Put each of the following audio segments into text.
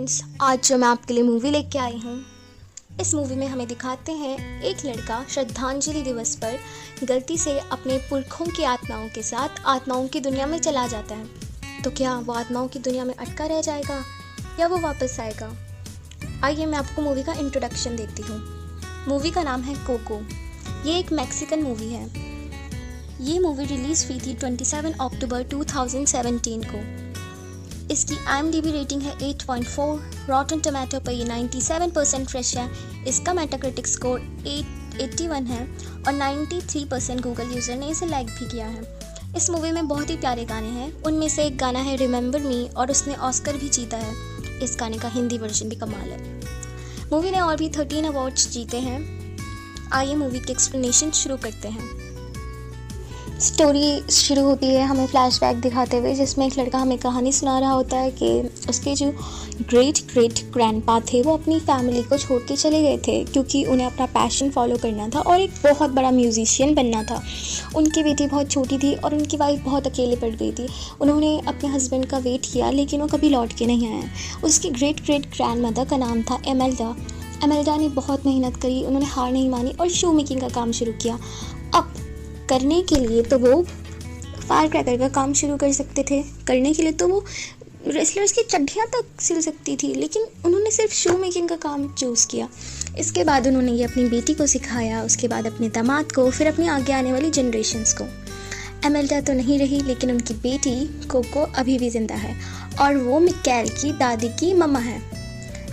Friends, आज जो मैं आपके लिए मूवी लेके आई हूँ, इस मूवी में हमें दिखाते हैं एक लड़का श्रद्धांजलि दिवस पर गलती से अपने पुरखों की आत्माओं के साथ आत्माओं की दुनिया में चला जाता है। तो क्या वो आत्माओं की दुनिया में अटका रह जाएगा या वो वापस आएगा? आइए मैं आपको मूवी का इंट्रोडक्शन देती हूँ। मूवी का नाम है कोको। ये एक मैक्सिकन मूवी है। ये मूवी रिलीज़ हुई थी 27 अक्टूबर 2017 को। इसकी IMDb रेटिंग है 8.4, रॉटन टोमेटो पर ये 97% फ्रेश है। इसका मेटाक्रिटिक स्कोर 81 है और 93% गूगल यूज़र ने इसे लाइक भी किया है। इस मूवी में बहुत ही प्यारे गाने हैं। उनमें से एक गाना है रिमेंबर मी और उसने ऑस्कर भी जीता है। इस गाने का हिंदी वर्जन भी कमाल है। मूवी ने और भी 13 अवार्ड्स जीते हैं। आइए मूवी की एक्सप्लेनेशन शुरू करते हैं। स्टोरी शुरू होती है हमें फ्लैशबैक दिखाते हुए, जिसमें एक लड़का हमें कहानी सुना रहा होता है कि उसके जो ग्रेट ग्रैंडपा थे वो अपनी फैमिली को छोड़ के चले गए थे क्योंकि उन्हें अपना पैशन फॉलो करना था और एक बहुत बड़ा म्यूजिशियन बनना था। उनकी बेटी बहुत छोटी थी और उनकी वाइफ बहुत अकेले पड़ गई थी। उन्होंने अपने हस्बैंड का वेट किया लेकिन वो कभी लौट के नहीं आया। उसकी ग्रेट ग्रैंड मदर का नाम था एमेल्डा। एमेल्डा ने बहुत मेहनत करी, उन्होंने हार नहीं मानी और शो मेकिंग का काम शुरू किया। अब करने के लिए तो वो फायर क्रैकर का काम शुरू कर सकते थे, करने के लिए तो वो रेसलर्स की चड्डियाँ तक सिल सकती थी, लेकिन उन्होंने सिर्फ शो मेकिंग का काम चूज़ किया। इसके बाद उन्होंने ये अपनी बेटी को सिखाया, उसके बाद अपने दामाद को, फिर अपनी आगे आने वाली जनरेशन्स को। एमेल्डा तो नहीं रही लेकिन उनकी बेटी कोको अभी भी ज़िंदा है और वो मिकैल की दादी की मम्मा है।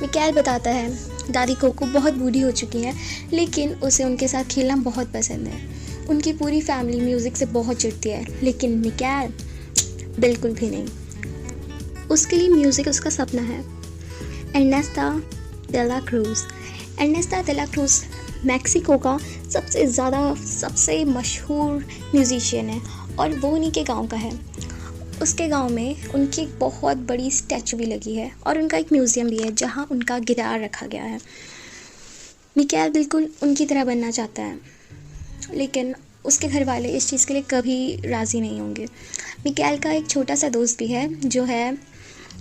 मिकैल बताता है दादी कोको बहुत बूढ़ी हो चुकी है लेकिन उसे उनके साथ खेलना बहुत पसंद है। उनकी पूरी फैमिली म्यूज़िक से बहुत चिढ़ती है लेकिन मिकैल बिल्कुल भी नहीं। उसके लिए म्यूज़िक उसका सपना है। एर्नेस्टा डेला क्रूज़ मैक्सिको का सबसे मशहूर म्यूज़िशियन है और वो उन्हीं के गांव का है। उसके गांव में उनकी एक बहुत बड़ी स्टैचू भी लगी है और उनका एक म्यूज़ियम भी है जहां उनका गिटार रखा गया है। मिकैल बिल्कुल उनकी तरह बनना चाहता है लेकिन उसके घर वाले इस चीज़ के लिए कभी राज़ी नहीं होंगे। मिकैल का एक छोटा सा दोस्त भी है जो है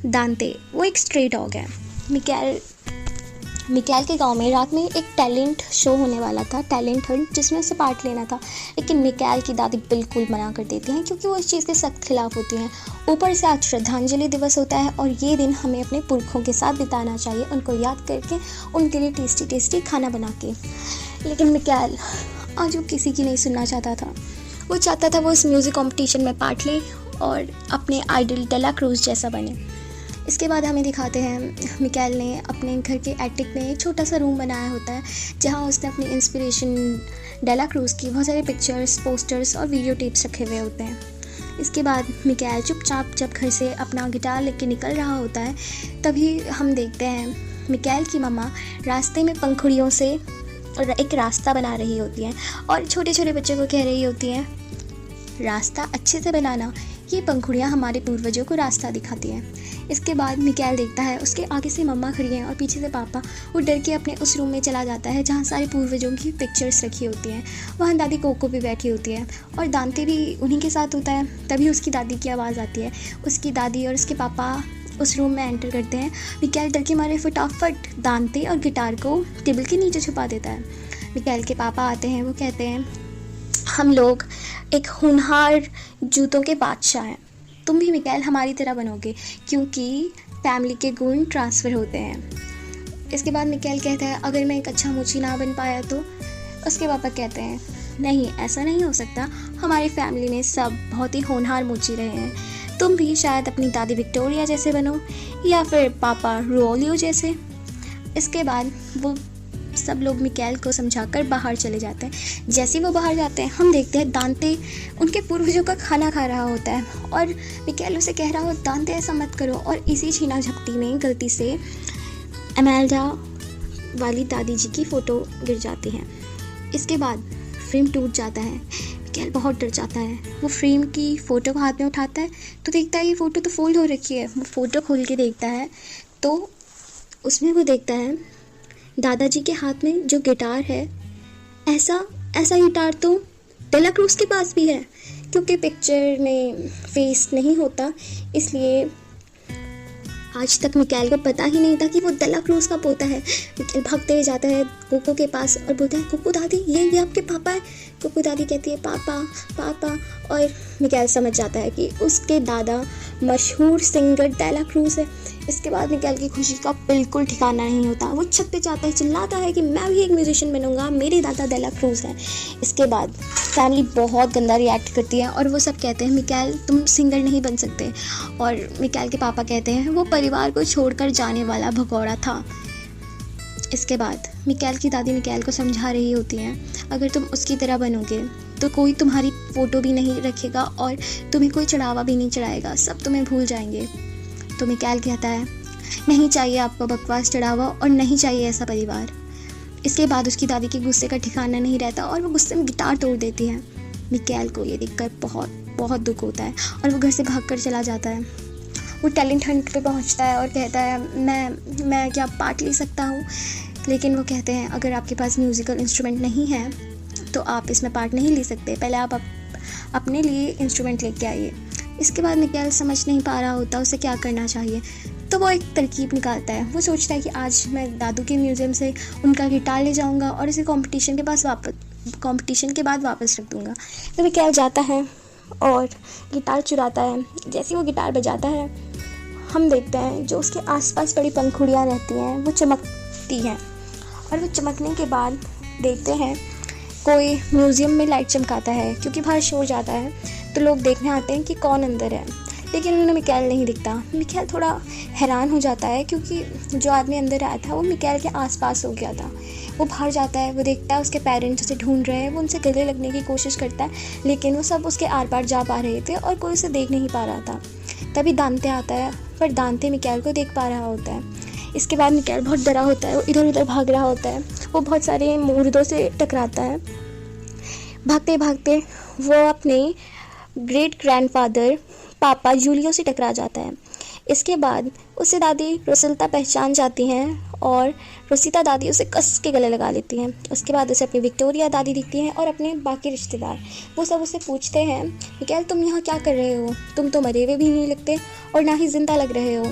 दांते। वो एक स्ट्रे डॉग है। मिकैल के गांव में रात में एक टैलेंट शो होने वाला था, टैलेंट हंट, जिसमें उसे पार्ट लेना था, लेकिन मिकैल की दादी बिल्कुल मना कर देती हैं क्योंकि वो इस चीज़ के सख्त खिलाफ होती हैं। ऊपर से आज श्रद्धांजलि दिवस होता है और ये दिन हमें अपने पुरखों के साथ बिताना चाहिए, उनको याद करके, उनके लिए टेस्टी खाना बना के। लेकिन मिकैल आज वो किसी की नहीं सुनना चाहता था। वो चाहता था वो इस म्यूज़िक कंपटीशन में पार्ट ले और अपने आइडल डेला क्रूज़ जैसा बने। इसके बाद हमें दिखाते हैं मिकैल ने अपने घर के एटिक में एक छोटा सा रूम बनाया होता है जहां उसने अपनी इंस्पिरेशन डेला क्रूज़ की बहुत सारे पिक्चर्स, पोस्टर्स और वीडियो टेप्स रखे हुए होते हैं। इसके बाद मिकैल चुपचाप जब घर से अपना गिटार लेके निकल रहा होता है तभी हम देखते हैं मिकैल की मम्मा रास्ते में पंखुड़ियों से एक रास्ता बना रही होती हैं और छोटे छोटे बच्चों को कह रही होती हैं रास्ता अच्छे से बनाना, ये पंखुड़ियाँ हमारे पूर्वजों को रास्ता दिखाती हैं। इसके बाद मिकैल देखता है उसके आगे से मम्मा खड़ी हैं और पीछे से पापा। वो डर के अपने उस रूम में चला जाता है जहाँ सारे पूर्वजों की पिक्चर्स रखी होती हैं। वहाँ दादी कोको भी बैठी होती है और दांते भी उन्हीं के साथ होता है। तभी उसकी दादी की आवाज़ आती है। उसकी दादी और उसके पापा उस रूम में एंटर करते हैं। मिकैल डर के मारे फटाफट दांते और गिटार को टेबल के नीचे छुपा देता है। मिकैल के पापा आते हैं। वो कहते हैं हम लोग एक होनहार जूतों के बादशाह हैं, तुम भी मिकैल हमारी तरह बनोगे क्योंकि फैमिली के गुण ट्रांसफ़र होते हैं। इसके बाद मिकैल कहता है अगर मैं एक अच्छा मोची ना बन पाया तो? उसके पापा कहते हैं नहीं, ऐसा नहीं हो सकता, हमारी फैमिली में सब बहुत ही होनहार मोची रहे हैं, तुम भी शायद अपनी दादी विक्टोरिया जैसे बनो या फिर पापा रोलियो जैसे। इसके बाद वो सब लोग मिकैल को समझाकर बाहर चले जाते हैं। जैसे ही वो बाहर जाते हैं हम देखते हैं दांते उनके पूर्वजों का खाना खा रहा होता है और मिकैल उसे कह रहा हो दांते ऐसा मत करो, और इसी छीना झपटी में गलती से एमेल्डा वाली दादी जी की फ़ोटो गिर जाती है। इसके बाद फ्रेम टूट जाता है। मिकैल बहुत डर जाता है। वो फ्रेम की फ़ोटो को हाथ में उठाता है तो देखता है ये फ़ोटो तो फोल्ड हो रखी है। वो फ़ोटो खोल के देखता है तो उसमें वो देखता है दादाजी के हाथ में जो गिटार है, ऐसा गिटार तो डेला क्रूज़ के पास भी है। क्योंकि पिक्चर में फेस नहीं होता इसलिए आज तक मिकाएल को पता ही नहीं था कि वो डेला क्रूज का पोता है। मिकाएल भागते हुए जाता है कोको के पास और बोलता है, कोको दादी ये आपके पापा है। कोको दादी कहती है, पापा पापा। और मिकाएल समझ जाता है कि उसके दादा मशहूर सिंगर डेला क्रूज है। इसके बाद मिकाएल की खुशी का बिल्कुल ठिकाना नहीं होता। वो छत पे जाता है, चिल्लाता है कि मैं भी एक म्यूजिशियन बनूंगा, मेरे दादा डेला क्रूज है। इसके बाद फैमिली बहुत गंदा रिएक्ट करती है और वो सब कहते हैं, मिकाएल तुम सिंगर नहीं बन सकते। और मिकाएल के पापा कहते हैं, वो परिवार को छोड़कर जाने वाला भगौड़ा था। इसके बाद मिकाएल की दादी मिकाएल को समझा रही होती हैं, अगर तुम उसकी तरह बनोगे तो कोई तुम्हारी फ़ोटो भी नहीं रखेगा और तुम्हें कोई चढ़ावा भी नहीं चढ़ाएगा, सब तुम्हें भूल जाएंगे। तो मिकाएल कहता है, नहीं चाहिए आपको बकवास चढ़ावा और नहीं चाहिए ऐसा परिवार। इसके बाद उसकी दादी के गुस्से का ठिकाना नहीं रहता और वो गुस्से में गिटार तोड़ देती है। मिकाएल को ये देखकर बहुत दुख होता है और वो घर से भागकर चला जाता है। वो टैलेंट हंट पे पहुंचता है और कहता है, मैं क्या पार्ट ले सकता हूँ। लेकिन वो कहते हैं, अगर आपके पास म्यूज़िकल इंस्ट्रूमेंट नहीं है तो आप इसमें पार्ट नहीं ले सकते, पहले आप अपने लिए इंस्ट्रूमेंट लेके आइए। इसके बाद मिकाएल समझ नहीं पा रहा होता उसे क्या करना चाहिए, तो वो एक तरकीब निकालता है। वो सोचता है कि आज मैं दादू के म्यूज़ियम से उनका गिटार ले जाऊंगा और इसे कंपटीशन के बाद वापस रख दूंगा। तो मिकाएल जाता है और गिटार चुराता है। जैसे वो गिटार बजाता है, हम देखते हैं जो उसके आसपास बड़ी पंखुड़ियाँ रहती हैं वो चमकती हैं और वो चमकने के बाद देखते हैं कोई म्यूज़ियम में लाइट चमकाता है, क्योंकि बाहर शोर जाता है तो लोग देखने आते हैं कि कौन अंदर है। लेकिन उन्हें मिकाएल नहीं दिखता। मिकाएल थोड़ा हैरान हो जाता है क्योंकि जो आदमी अंदर आया था वो मिकाएल के आसपास हो गया था। वो बाहर जाता है, वो देखता है उसके पेरेंट्स उसे ढूंढ रहे हैं, वो उनसे गले लगने की कोशिश करता है, लेकिन वो सब उसके आर पार जा पा रहे थे और कोई उसे देख नहीं पा रहा था। तभी दांते आता है, पर दांते मिकाएल को देख पा रहा होता है। इसके बाद मिकाएल बहुत डरा होता है, वो इधर उधर भाग रहा होता है। वो बहुत सारे मुर्दों से टकराता है। भागते भागते वो अपने ग्रेट ग्रैंडफादर पापा जूलियो से टकरा जाता है। इसके बाद उसे दादी रोसिल्ता पहचान जाती हैं और रोसिता दादी उसे कस के गले लगा लेती हैं। उसके बाद उसे अपनी विक्टोरिया दादी दिखती हैं और अपने बाकी रिश्तेदार। वो सब उसे पूछते हैं, मिकाएल तुम यहाँ क्या कर रहे हो, तुम तो मरे हुए भी नहीं लगते और ना ही जिंदा लग रहे हो।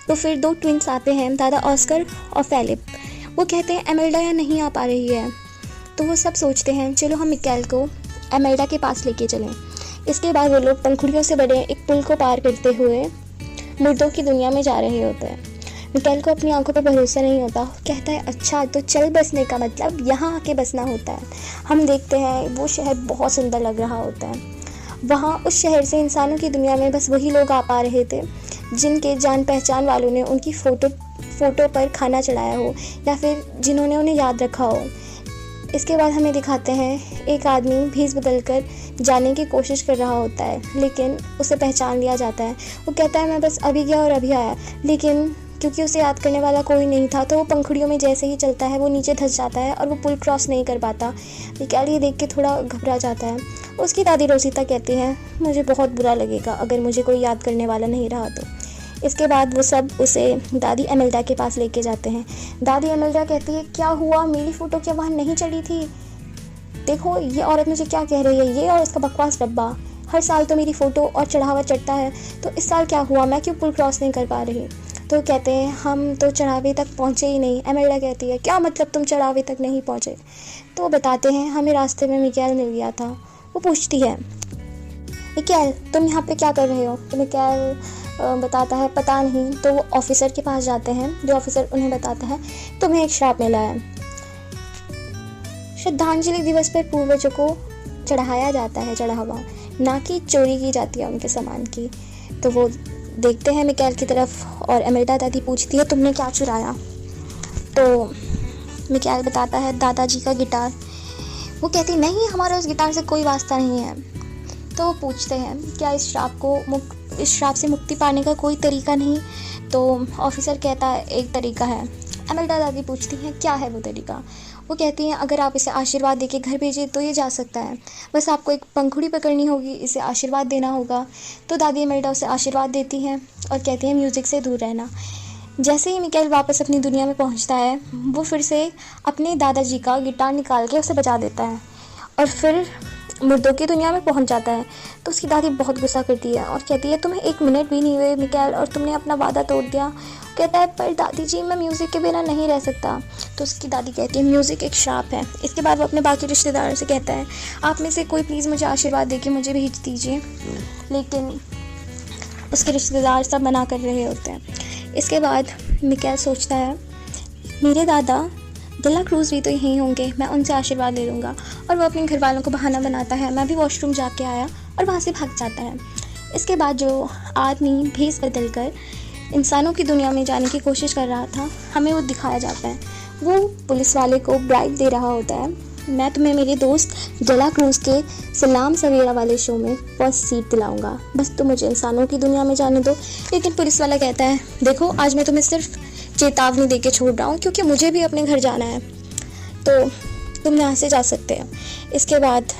तो फिर 2 ट्विंस आते हैं, दादा ऑस्कर और फिलिप। वो कहते हैं एमेल्डा यहाँ नहीं आ पा रही है। तो वो सब सोचते हैं, चलो हम मिकाएल को एमेल्डा के पास लेके चलें। इसके बाद वो लोग पंखुड़ियों से बने एक पुल को पार करते हुए मुर्दों की दुनिया में जा रहे होते हैं। मिकाएल को अपनी आंखों पर भरोसा नहीं होता। कहता है, अच्छा तो चल बसने का मतलब यहाँ आके बसना होता है। हम देखते हैं वो शहर बहुत सुंदर लग रहा होता है। वहाँ उस शहर से इंसानों की दुनिया में बस वही लोग आ पा रहे थे जिनके जान पहचान वालों ने उनकी फ़ोटो पर खाना चढ़ाया हो या फिर जिन्होंने उन्हें याद रखा हो। इसके बाद हमें दिखाते हैं एक आदमी भेस बदल कर जाने की कोशिश कर रहा होता है, लेकिन उसे पहचान लिया जाता है। वो कहता है, मैं बस अभी गया और अभी आया। लेकिन क्योंकि उसे याद करने वाला कोई नहीं था तो वो पंखुड़ियों में जैसे ही चलता है वो नीचे धंस जाता है और वो पुल क्रॉस नहीं कर पाता। मिकाएल ये देख के थोड़ा घबरा जाता है। उसकी दादी रोसिता कहती है, मुझे बहुत बुरा लगेगा अगर मुझे कोई याद करने वाला नहीं रहा तो। इसके बाद वो सब उसे दादी एमेल्डा के पास लेके जाते हैं। दादी एमेल्डा कहती है, क्या हुआ, मेरी फ़ोटो क्या वहाँ नहीं चढ़ी थी? देखो ये औरत मुझे क्या कह रही है, ये और इसका बकवास डब्बा। हर साल तो मेरी फ़ोटो और चढ़ावा चढ़ता है, तो इस साल क्या हुआ, मैं क्यों पुल क्रॉस नहीं कर पा रही? तो कहते हैं, हम तो चढ़ावे तक पहुँचे ही नहीं। एमेल्डा कहती है, क्या मतलब तुम चढ़ावे तक नहीं पहुँचे? तो वो बताते हैं, हमें रास्ते में मिकाएल मिल गया था। वो पूछती है, मिकाएल तुम यहाँ पे क्या कर रहे हो? तो मिकाएल बताता है, पता नहीं। तो वो ऑफिसर के पास जाते हैं, जो ऑफिसर उन्हें बताता है, तुम्हें एक श्राप मिला है। श्रद्धांजलि दिवस पर पूर्वजों को चढ़ाया जाता है चढ़ावा, ना कि चोरी की जाती है उनके सामान की। तो वो देखते हैं मिकाएल की तरफ और एमेल्डा दादी पूछती है, तुमने क्या चुराया? तो मिकाएल बताता है, दादाजी का गिटार। वो कहती, नहीं हमारा उस गिटार से कोई वास्ता नहीं है। तो वो पूछते हैं, क्या इस श्राप से मुक्ति पाने का कोई तरीका नहीं? तो ऑफिसर कहता है, एक तरीका है। एमेल्डा दादी पूछती हैं, क्या है वो तरीका? वो कहती हैं, अगर आप इसे आशीर्वाद देके घर भेजें तो ये जा सकता है, बस आपको एक पंखुड़ी पकड़नी होगी, इसे आशीर्वाद देना होगा। तो दादी एमेल्डा उसे आशीर्वाद देती हैं और कहती हैं, म्यूज़िक से दूर रहना। जैसे ही मिकाएल वापस अपनी दुनिया में पहुंचता है, वो फिर से अपने दादाजी का गिटार निकाल के उसे बजा देता है और फिर मुर्दों की दुनिया में पहुंच जाता है। तो उसकी दादी बहुत गुस्सा करती है और कहती है तुम्हें 1 मिनट भी नहीं हुए मिकाएल और तुमने अपना वादा तोड़ दिया। कहता है पर दादी जी मैं म्यूज़िक के बिना नहीं रह सकता। तो उसकी दादी कहती है म्यूज़िक एक श्राप है। इसके बाद वो अपने बाकी रिश्तेदारों से कहता है आप में से कोई प्लीज़ मुझे आशीर्वाद दे के मुझे भेज दीजिए, लेकिन उसके रिश्तेदार सब मना कर रहे होते हैं। इसके बाद मिकाएल सोचता है मेरे दादा डेला क्रूज़ भी तो यहीं होंगे, मैं उनसे आशीर्वाद ले लूँगा। और वो अपने घर वालों को बहाना बनाता है मैं भी वॉशरूम जाके आया और वहाँ से भाग जाता है। इसके बाद जो आदमी भेस बदल कर इंसानों की दुनिया में जाने की कोशिश कर रहा था, हमें वो दिखाया जाता है। वो पुलिस वाले को ब्राइब दे रहा होता है मैं तुम्हें मेरे दोस्त डेला क्रूज़ के सलाम सवेरा वाले शो में फर्स्ट सीट दिलाऊंगा, बस तुम मुझे इंसानों की दुनिया में जाने दो। लेकिन पुलिस वाला कहता है देखो आज मैं तुम्हें सिर्फ चेतावनी दे के छोड़ रहा हूँ क्योंकि मुझे भी अपने घर जाना है, तो तुम यहाँ से जा सकते हो। इसके बाद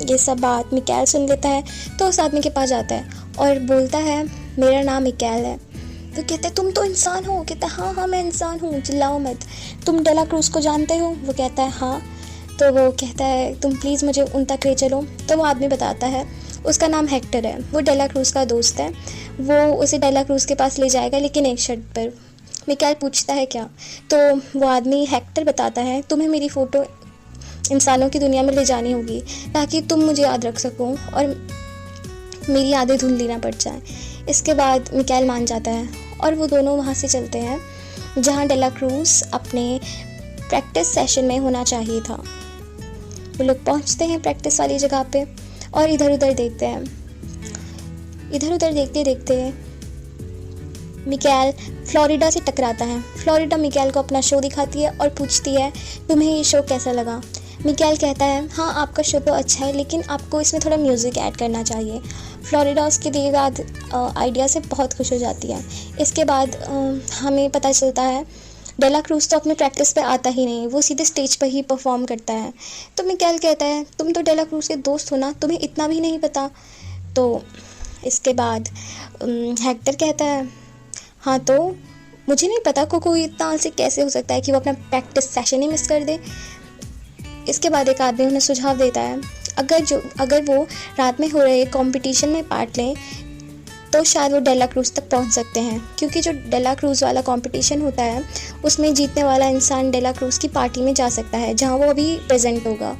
ये सब बात मिकाएल सुन लेता है तो उस आदमी के पास जाता है और बोलता है मेरा नाम मिकाएल है। तो कहते हैं तुम तो इंसान हो। कहता है हाँ मैं इंसान हूँ, चिल्लाओ मत। तुम डेला क्रूज़ को जानते हो? वो कहता है हाँ। तो वो कहता है तुम प्लीज़ मुझे उन तक ले चलो। तो वो आदमी बताता है उसका नाम हेक्टर है, वो डेला क्रूज़ का दोस्त है। वो उसे डेला क्रूज़ के पास ले जाएगा लेकिन एक शर्त पर। मिकाएल पूछता है क्या? तो वो आदमी हेक्टर बताता है तुम्हें मेरी फ़ोटो इंसानों की दुनिया में ले जानी होगी ताकि तुम मुझे याद रख सको और मेरी यादें धुंधली ना पड़ जाए। इसके बाद मिकाएल मान जाता है और वो दोनों वहाँ से चलते हैं जहाँ डेला क्रूज़ अपने प्रैक्टिस सेशन में होना चाहिए था। वो लोग पहुँचते हैं प्रैक्टिस वाली जगह पे और इधर उधर देखते हैं। इधर उधर देखते देखते मिकाएल फ्लोरिडा से टकराता है। फ्लोरिडा मिकाएल को अपना शो दिखाती है और पूछती है तुम्हें ये शो कैसा लगा? मिकाएल कहता है हाँ आपका शो तो अच्छा है लेकिन आपको इसमें थोड़ा म्यूज़िक ऐड करना चाहिए। फ्लोरिडा उसके दिए गए आइडिया से बहुत खुश हो जाती है। इसके बाद हमें पता चलता है डेला क्रूज़ तो अपने प्रैक्टिस पे आता ही नहीं, वो सीधे स्टेज पर ही परफॉर्म करता है। तो मिकाएल कहता है तुम तो डेला क्रूज़ के दोस्त हो ना, तुम्हें इतना भी नहीं पता? तो इसके बाद हेक्टर कहता है हाँ तो मुझे नहीं पता कोई इतना आलसी कैसे हो सकता है कि वो अपना प्रैक्टिस सेशन ही मिस कर दे। इसके बाद एक आदमी उन्हें सुझाव देता है अगर वो रात में हो रहे कंपटीशन में पार्ट लें तो शायद वो डेला क्रूज़ तक पहुंच सकते हैं, क्योंकि जो डेला क्रूज़ वाला कंपटीशन होता है उसमें जीतने वाला इंसान डेला क्रूज़ की पार्टी में जा सकता है जहां वो अभी प्रेजेंट होगा।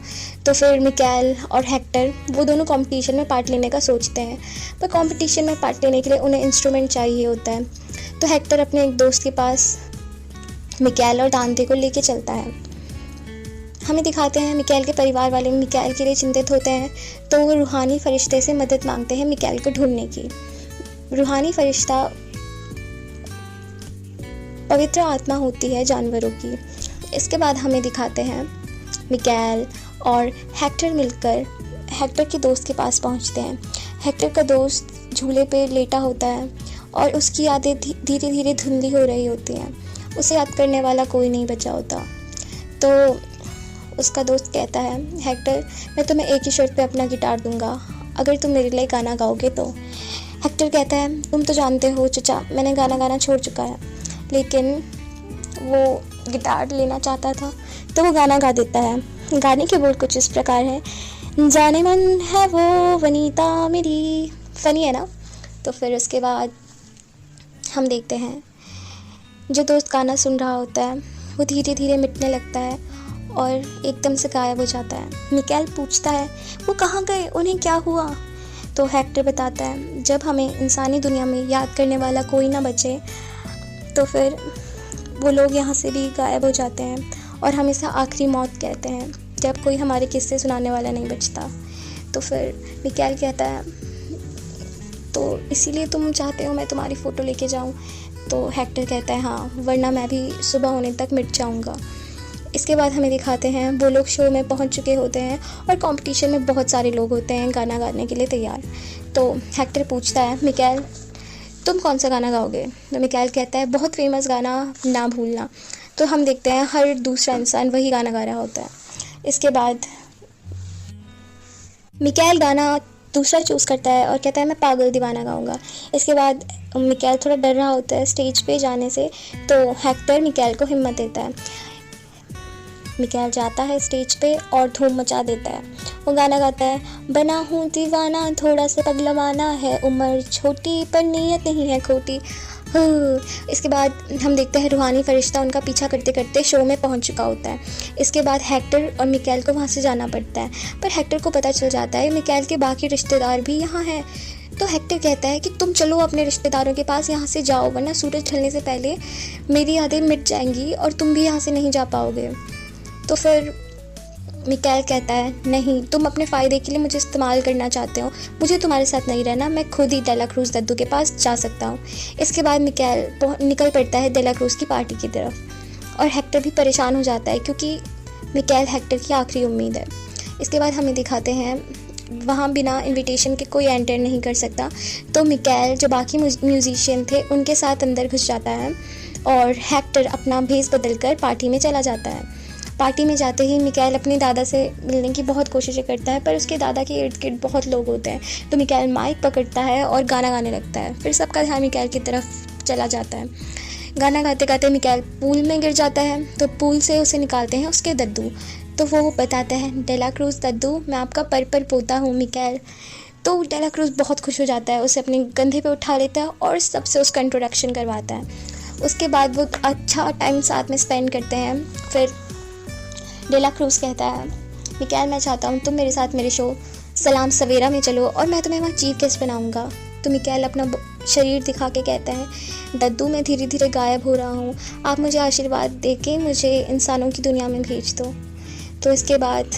तो फिर मिकाएल और हेक्टर वो दोनों कंपटीशन में पार्ट लेने का सोचते हैं, पर कंपटीशन में पार्ट लेने के लिए उन्हें इंस्ट्रूमेंट चाहिए होता है। तो हेक्टर अपने एक दोस्त के पास मिकाएल और दांते को लेके चलता है। हमें दिखाते हैं मिकाएल के परिवार वाले मिकाएल के लिए चिंतित होते हैं, तो वो रूहानी फरिश्ते से मदद मांगते हैं मिकाएल को ढूंढने की। रूहानी फरिश्ता पवित्र आत्मा होती है जानवरों की। इसके बाद हमें दिखाते हैं मिकाएल और हेक्टर मिलकर हेक्टर के दोस्त के पास पहुंचते हैं। हेक्टर का दोस्त झूले पे लेटा होता है और उसकी यादें धीरे धीरे धुंधली हो रही होती हैं। उसे याद करने वाला कोई नहीं बचा होता। तो उसका दोस्त कहता है हेक्टर मैं तुम्हें एक ही शर्त पे अपना गिटार दूंगा, अगर तुम मेरे लिए गाना गाओगे तो। हेक्टर कहता है तुम तो जानते हो चचा मैंने गाना गाना छोड़ चुका है, लेकिन वो गिटार लेना चाहता था तो वो गाना गा देता है। गाने के बोल कुछ इस प्रकार है जाने मन है वो वनीता मेरी। फनी है ना? तो फिर उसके बाद हम देखते हैं जो दोस्त गाना सुन रहा होता है वो धीरे धीरे मिटने लगता है और एकदम से गायब हो जाता है। मिकाएल पूछता है वो कहाँ गए, उन्हें क्या हुआ? तो हेक्टर बताता है जब हमें इंसानी दुनिया में याद करने वाला कोई ना बचे तो फिर वो लोग यहाँ से भी गायब हो जाते हैं और हम इसे आखिरी मौत कहते हैं, जब कोई हमारे किस्से सुनाने वाला नहीं बचता। तो फिर मिकाएल कहता है तो इसीलिए तुम चाहते हो मैं तुम्हारी फ़ोटो लेके जाऊँ? तो हेक्टर कहता है हाँ, वरना मैं भी सुबह होने तक मिट जाऊँगा। इसके बाद हमें दिखाते हैं वो लोग शो में पहुंच चुके होते हैं और कंपटीशन में बहुत सारे लोग होते हैं गाना गाने के लिए तैयार। तो हेक्टर पूछता है मिकाएल तुम कौन सा गाना गाओगे? तो मिकाएल कहता है बहुत फेमस गाना ना भूलना। तो हम देखते हैं हर दूसरा इंसान वही गाना गा रहा होता है। इसके बाद मिकाएल गाना दूसरा चूज़ करता है और कहता है मैं पागल दीवाना गाऊंगा। इसके बाद मिकाएल थोड़ा डर रहा होता है स्टेज पे जाने से, तो हेक्टर मिकाएल को हिम्मत देता है। मिकाएल जाता है स्टेज पे और धूम मचा देता है। वो गाना गाता है, बना हूँ दीवाना थोड़ा सा पगलवाना है, उम्र छोटी पर नीयत नहीं है खोटी। इसके बाद हम देखते हैं रूहानी फरिश्ता उनका पीछा करते करते शो में पहुंच चुका होता है। इसके बाद हेक्टर और मिकाएल को वहां से जाना पड़ता है, पर हेक्टर को पता चल जाता है मिकाएल के बाकी रिश्तेदार भी यहाँ हैं। तो हेक्टर कहता है कि तुम चलो अपने रिश्तेदारों के पास, यहाँ से जाओ, वरना सूरज ढलने से पहले मेरी यादें मिट जाएंगी और तुम भी यहाँ से नहीं जा पाओगे। तो फिर मिकाएल कहता है, नहीं, तुम अपने फ़ायदे के लिए मुझे इस्तेमाल करना चाहते हो, मुझे तुम्हारे साथ नहीं रहना, मैं खुद ही डेला क्रूज़ दद्दू के पास जा सकता हूँ। इसके बाद मिकाएल निकल पड़ता है डेला क्रूज़ की पार्टी की तरफ और हेक्टर भी परेशान हो जाता है क्योंकि मिकाएल हेक्टर की आखिरी उम्मीद है। इसके बाद हमें दिखाते हैं वहाँ बिना इनविटेशन के कोई एंटर नहीं कर सकता, तो मिकाएल जो बाकी म्यूजिशियन थे उनके साथ अंदर घुस जाता है और हेक्टर अपना भेस बदल कर पार्टी में चला जाता है। पार्टी में जाते ही मिकाएल अपने दादा से मिलने की बहुत कोशिशें करता है, पर उसके दादा के इर्द गिर्द बहुत लोग होते हैं, तो मिकाएल माइक पकड़ता है और गाना गाने लगता है। फिर सबका ध्यान मिकाएल की तरफ चला जाता है। गाना गाते गाते मिकाएल पूल में गिर जाता है, तो पूल से उसे निकालते हैं उसके दद्दू। तो वो बताता है, डेला क्रूज़ दद्दू, मैं आपका पर पोता हूँ मिकाएल। तो डेला क्रूज़ बहुत खुश हो जाता है, उसे अपने कंधे पे उठा लेता है और सबसे उसका इंट्रोडक्शन करवाता है। उसके बाद वो अच्छा टाइम साथ में स्पेंड करते हैं। फिर डेला क्रूज़ कहता है, मिकाएल, मैं चाहता हूँ तुम मेरे साथ मेरे शो सलाम सवेरा में चलो और मैं तुम्हें वहाँ चीफ गेस्ट बनाऊँगा। तो मिकाएल अपना शरीर दिखा के कहता है, दद्दू, मैं धीरे धीरे गायब हो रहा हूँ, आप मुझे आशीर्वाद दे के मुझे इंसानों की दुनिया में भेज दो। तो इसके बाद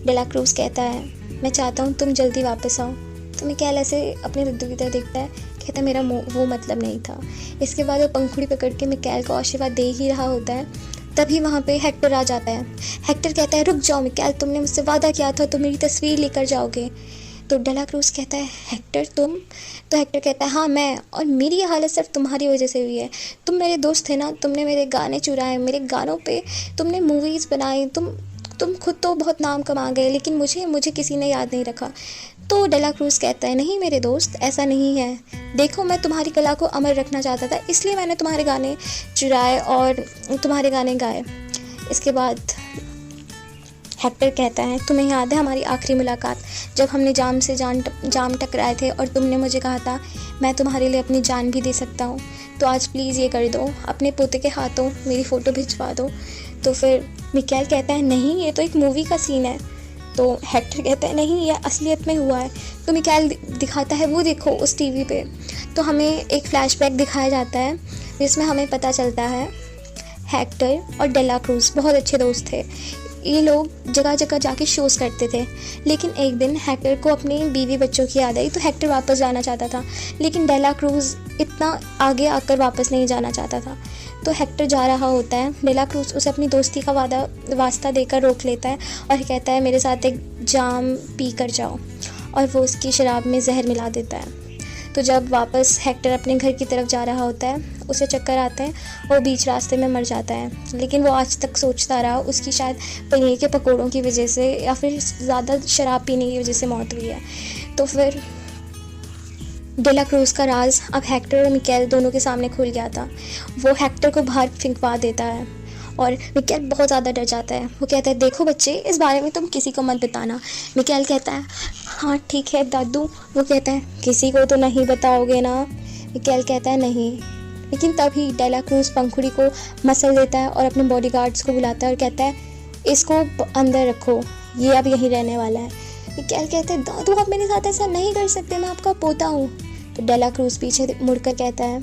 डेला क्रूज़ कहता है, मैं चाहता हूँ तुम जल्दी वापस आओ। तो मिकाएल ऐसे अपने दद्दू की तरह देखता है, कहता है, मेरा वो मतलब नहीं था। इसके बाद वो पंखुड़ी पकड़ के मिकाएल को आशीर्वाद दे ही रहा होता है, तभी वहाँ पे हेक्टर आ जाता है। हेक्टर कहता है, रुक जाओ मिकाएल, तुमने मुझसे वादा किया था तुम मेरी तस्वीर लेकर जाओगे। तो डेला क्रूज़ कहता है, हेक्टर तुम? तो हेक्टर कहता है, हाँ मैं, और मेरी ये हालत सिर्फ तुम्हारी वजह से हुई है। तुम मेरे दोस्त थे ना, तुमने मेरे गाने चुराए, मेरे गानों पे तुमने मूवीज़ बनाई, तुम खुद तो बहुत नाम कमा गए, लेकिन मुझे किसी ने याद नहीं रखा। तो डेला क्रूज़ कहता है, नहीं मेरे दोस्त, ऐसा नहीं है, देखो मैं तुम्हारी कला को अमर रखना चाहता था, इसलिए मैंने तुम्हारे गाने चुराए और तुम्हारे गाने गाए। इसके बाद हेक्टर कहता है, तुम्हें याद है हमारी आखिरी मुलाकात, जब हमने जाम से जाम टकराए थे और तुमने मुझे कहा था मैं तुम्हारे लिए अपनी जान भी दे सकता हूँ, तो आज प्लीज़ ये कर दो, अपने पोते के हाथों मेरी फ़ोटो भिजवा दो। तो फिर मिकाएल कहता है, नहीं ये तो एक मूवी का सीन है। तो हेक्टर कहता है, नहीं ये असलियत में हुआ है। तो मिकाएल दिखाता है, वो देखो उस टीवी पे। तो हमें एक फ्लैशबैक दिखाया जाता है जिसमें हमें पता चलता है हेक्टर और डेला क्रूज़ बहुत अच्छे दोस्त थे। ये लोग जगह जगह जाके शोज़ करते थे, लेकिन एक दिन हेक्टर को अपनी बीवी बच्चों की याद आई, तो हेक्टर वापस जाना चाहता था, लेकिन डेला क्रूज़ इतना आगे आकर वापस नहीं जाना चाहता था। तो हेक्टर जा रहा होता है, डेला क्रूज़ उसे अपनी दोस्ती का वास्ता देकर रोक लेता है और कहता है, मेरे साथ एक जाम पी कर जाओ, और वो उसकी शराब में जहर मिला देता है। तो जब वापस हेक्टर अपने घर की तरफ जा रहा होता है, उसे चक्कर आते हैं, वो बीच रास्ते में मर जाता है। लेकिन वो आज तक सोचता रहा उसकी शायद पनीर के पकौड़ों की वजह से या फिर ज़्यादा शराब पीने की वजह से मौत हुई है। तो फिर डेला क्रूज़ का राज अब हेक्टर और मिकाएल दोनों के सामने खुल गया था। वो हेक्टर को बाहर फेंकवा देता है और मिकाएल बहुत ज़्यादा डर जाता है। वो कहता है, देखो बच्चे, इस बारे में तुम किसी को मत बताना। मिकाएल कहता है, हाँ ठीक है दादू। वो कहता है, किसी को तो नहीं बताओगे ना? मिकाएल कहता है, नहीं। लेकिन तभी डेला क्रूज़ पंखुड़ी को मसल देता है और अपने बॉडीगार्ड्स को बुलाता है और कहता है, इसको अंदर रखो, ये अब यहीं रहने वाला है। मिकाएल कहता है, दादू आप मेरे साथ ऐसा नहीं कर सकते, मैं आपका पोता हूँ। तो डेला क्रूज़ पीछे मुड़कर कहता है,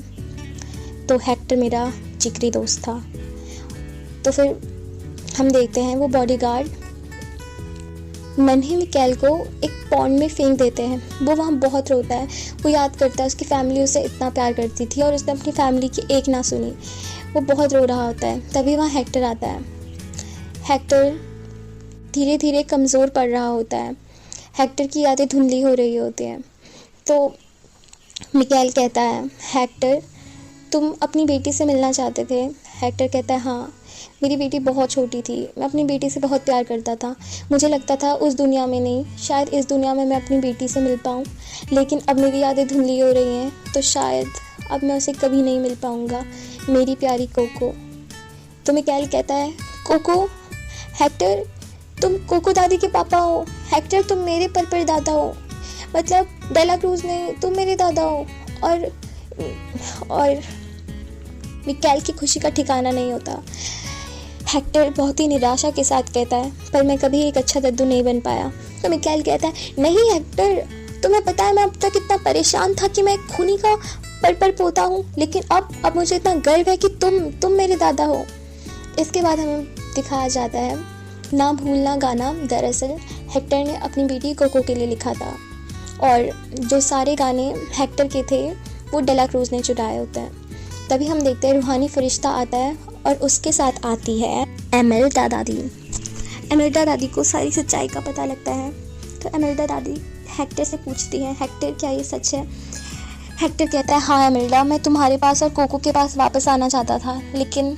तो हेक्टर मेरा जिगरी दोस्त था। तो फिर हम देखते हैं वो बॉडीगार्ड नन्हे मिकाएल को एक पॉन्ड में फेंक देते हैं। वो वहाँ बहुत रोता है, वो याद करता है उसकी फैमिली उसे इतना प्यार करती थी और उसने अपनी फैमिली की एक ना सुनी। वो बहुत रो रहा होता है, तभी वहाँ हेक्टर आता है। हेक्टर धीरे धीरे कमज़ोर पड़ रहा होता है, हेक्टर की यादें धुंधली हो रही होती हैं। तो मिकाएल कहता है, हेक्टर तुम अपनी बेटी से मिलना चाहते थे? हेक्टर कहता है, हाँ, मेरी बेटी बहुत छोटी थी, मैं अपनी बेटी से बहुत प्यार करता था। मुझे लगता था उस दुनिया में नहीं, शायद इस दुनिया में मैं अपनी बेटी से मिल पाऊँ, लेकिन अब मेरी यादें धुंधली हो रही हैं, तो शायद अब मैं उसे कभी नहीं मिल पाऊँगा, मेरी प्यारी कोको। तो मिकाएल कहता है, कोको हेक्टर तुम कोको दादी के पापा हो, हेक्टर तुम मेरे परदादा हो, मतलब डेला क्रूज नहीं, तुम मेरे दादा हो। और मिकाएल की खुशी का ठिकाना नहीं होता। हेक्टर बहुत ही निराशा के साथ कहता है, पर मैं कभी एक अच्छा दद्दू नहीं बन पाया। तो मिकाएल कहता है, नहीं हेक्टर, तुम्हें पता है मैं अब तक इतना परेशान था कि मैं खूनी का पर पोता हूँ, लेकिन अब मुझे इतना गर्व है कि तुम मेरे दादा हो। इसके बाद हमें दिखाया जाता है ना भूलना गाना दरअसल हेक्टर ने अपनी बेटी कोको के लिए लिखा था, और जो सारे गाने हेक्टर के थे वो डेला क्रूज ने चुराए होते हैं। तभी हम देखते हैं रूहानी फरिश्ता आता है और उसके साथ आती है एमेल्डा दादी। एमेल्डा दादी को सारी सच्चाई का पता लगता है, तो एमेल्डा दादी हेक्टर से पूछती है, हेक्टर क्या ये सच है? हेक्टर कहता है, हाँ एमेल्डा, मैं तुम्हारे पास और कोको के पास वापस आना चाहता था, लेकिन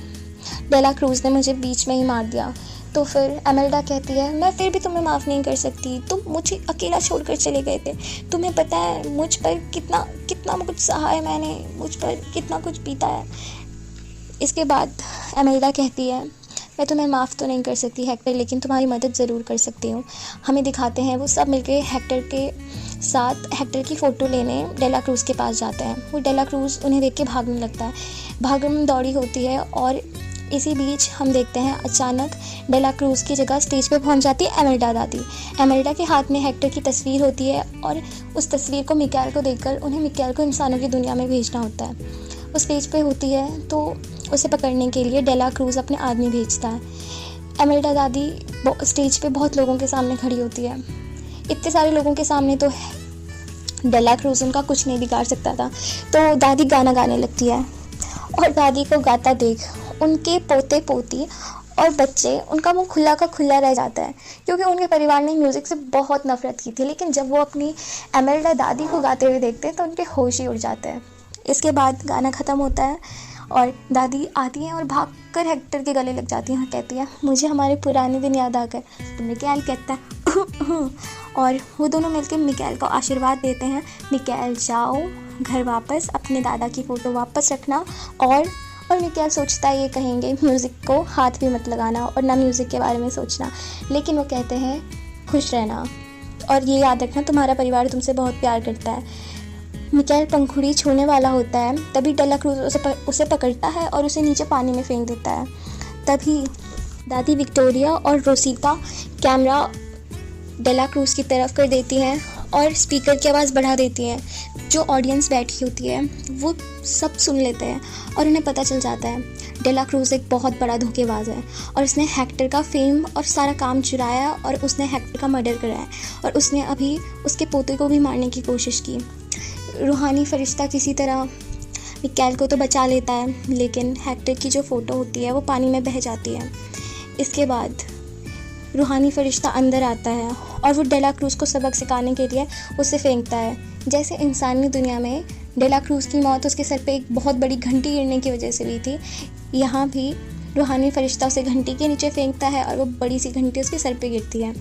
डेला क्रूज ने मुझे बीच में ही मार दिया। तो फिर एमेल्डा कहती है, मैं फिर भी तुम्हें माफ़ नहीं कर सकती, तुम मुझे अकेला छोड़कर चले गए थे। तुम्हें पता है मुझ पर कितना कुछ सहा है मैंने, मुझ पर कितना कुछ बीता है। इसके बाद एमेल्डा कहती है, मैं तुम्हें माफ़ तो नहीं कर सकती हेक्टर, लेकिन तुम्हारी मदद ज़रूर कर सकती हूँ। हमें दिखाते हैं वो सब मिलकर हेक्टर के साथ हेक्टर की फ़ोटो लेने डेला क्रूज के पास जाते हैं। वो डेला क्रूज उन्हें देख के भागने लगता है, भागम दौड़ी होती है, और इसी बीच हम देखते हैं अचानक डेला क्रूज की जगह स्टेज पे पहुंच जाती है एमेल्डा दादी। एमेल्डा के हाथ में हेक्टर की तस्वीर होती है, और उस तस्वीर को मिकाएल को देखकर उन्हें मिकाएल को इंसानों की दुनिया में भेजना होता है। वो स्टेज पे होती है तो उसे पकड़ने के लिए डेला क्रूज अपने आदमी भेजता है। एमेल्डा दादी स्टेज पे बहुत लोगों के सामने खड़ी होती है। इतने सारे लोगों के सामने तो डेला क्रूज उनका कुछ नहीं बिगाड़ सकता था। तो दादी गाना गाने लगती है, और दादी को गाता देख उनके पोते पोती और बच्चे, उनका मुंह खुला का खुला रह जाता है, क्योंकि उनके परिवार ने म्यूज़िक से बहुत नफरत की थी। लेकिन जब वो अपनी एमेल्डा दादी को गाते हुए देखते हैं तो उनके होश ही उड़ जाते हैं। इसके बाद गाना ख़त्म होता है और दादी आती हैं और भागकर हेक्टर के गले लग जाती हैं, कहती है, मुझे हमारे पुराने दिन याद आ गए। तो मिकाएल कहता है और वो दोनों मिलकर मिकाएल को आशीर्वाद देते हैं, मिकाएल जाओ घर वापस, अपने दादा की फ़ोटो वापस रखना। और मिकाएल सोचता है ये कहेंगे म्यूज़िक को हाथ भी मत लगाना और ना म्यूज़िक के बारे में सोचना, लेकिन वो कहते हैं खुश रहना और ये याद रखना तुम्हारा परिवार तुमसे बहुत प्यार करता है। मिकाएल पंखुड़ी छोड़ने वाला होता है, तभी डेला क्रूज उसे पकड़ता है और उसे नीचे पानी में फेंक देता है। तभी दादी विक्टोरिया और रोसिता कैमरा डेला क्रूज की तरफ कर देती हैं और स्पीकर की आवाज़ बढ़ा देती हैं। जो ऑडियंस बैठी होती है वो सब सुन लेते हैं और उन्हें पता चल जाता है डेला क्रूज एक बहुत बड़ा धोखेबाज है और उसने हेक्टर का फेम और सारा काम चुराया और उसने हेक्टर का मर्डर कराया और उसने अभी उसके पोते को भी मारने की कोशिश की। रूहानी फरिश्ता किसी तरह मिकाएल को तो बचा लेता है, लेकिन हेक्टर की जो फ़ोटो होती है वो पानी में बह जाती है। इसके बाद रूहानी फरिश्ता अंदर आता है और वो डेला क्रूज को सबक सिखाने के लिए उसे फेंकता है। जैसे इंसानी दुनिया में डेला क्रूज की मौत उसके सर पे एक बहुत बड़ी घंटी गिरने की वजह से हुई थी, यहाँ भी रूहानी फरिश्ता उसे घंटी के नीचे फेंकता है और वो बड़ी सी घंटी उसके सर पे गिरती है।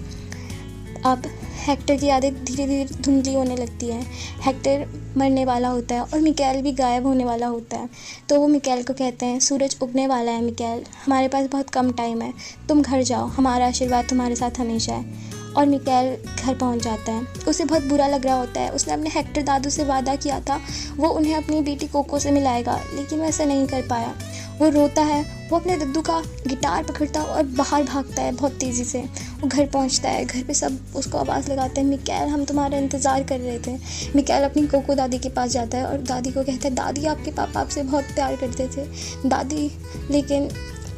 अब हेक्टर की यादें धीरे धीरे धुंधली होने लगती है। हेक्टर मरने वाला होता है और मिकाएल भी गायब होने वाला होता है। तो वो मिकाएल को कहते हैं, सूरज उगने वाला है मिकाएल, हमारे पास बहुत कम टाइम है, तुम घर जाओ, हमारा आशीर्वाद तुम्हारे साथ हमेशा है। और मिकाएल घर पहुंच जाता है। उसे बहुत बुरा लग रहा होता है। उसने अपने हेक्टर दादू से वादा किया था वो उन्हें अपनी बेटी कोको से मिलाएगा, लेकिन वो ऐसा नहीं कर पाया। वो रोता है, वो अपने दद्दू का गिटार पकड़ता है और बाहर भागता है बहुत तेज़ी से। वो घर पहुंचता है, घर पे सब उसको आवाज़ लगाते हैं, मिकाएल हम तुम्हारा इंतज़ार कर रहे थे। मिकाएल अपनी कोको दादी के पास जाता है और दादी को कहता है, दादी आपके पापा आपसे बहुत प्यार करते थे दादी। लेकिन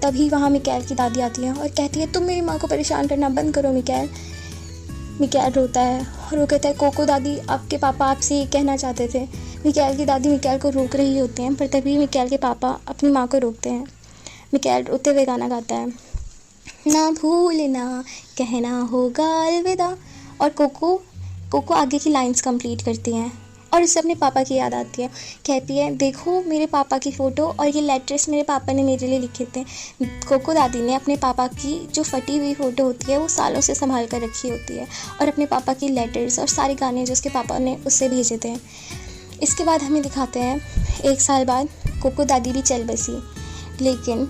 तभी वहाँ मिकाएल की दादी आती है और कहती है, तुम मेरी माँ को परेशान करना बंद करो मिकाएल। मिकाएल रोता है और वो कहता है, कोको दादी आपके पापा आपसे ये कहना चाहते थे। मिकाएल की दादी मिकाएल को रोक रही होती हैं, पर तभी मिकाएल के पापा अपनी माँ को रोकते हैं। मिकाएल रोते हुए गाना गाता है, ना भूलना कहना होगा अलविदा। और कोको आगे की लाइंस कंप्लीट करती हैं और उससे अपने पापा की याद आती है। कहती है, देखो मेरे पापा की फ़ोटो और ये लेटर्स मेरे पापा ने मेरे लिए लिखे थे। कोको दादी ने अपने पापा की जो फटी हुई फ़ोटो होती है वो सालों से संभाल कर रखी होती है और अपने पापा की लेटर्स और सारे गाने जो उसके पापा ने उससे भेजे थे। इसके बाद हमें दिखाते हैं 1 साल बाद कोको दादी भी चल बसी, लेकिन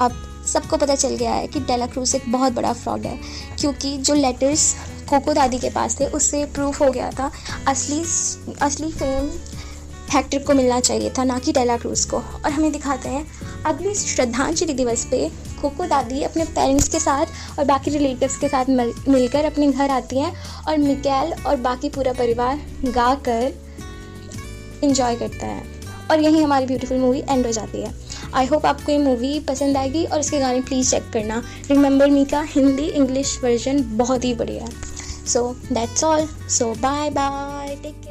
अब सबको पता चल गया है कि डेला क्रूज एक बहुत बड़ा फ्रॉड है, क्योंकि जो लेटर्स कोको दादी के पास थे उससे प्रूफ हो गया था असली फेम हेक्टर को मिलना चाहिए था, ना कि डेला क्रूज को। और हमें दिखाते हैं अगले श्रद्धांजलि दिवस पे कोको दादी अपने पेरेंट्स के साथ और बाकी रिलेटिव्स के साथ मिलकर अपने घर आती हैं और मिकाएल और बाकी पूरा परिवार गा कर इंजॉय करता है, और यहीं हमारी ब्यूटीफुल मूवी एंड हो जाती है। आई होप आपको ये मूवी पसंद आएगी और इसके गाने प्लीज़ चेक करना। रिमेंबर मी का हिंदी इंग्लिश वर्जन बहुत ही बढ़िया है। So that's all. So bye bye, take care.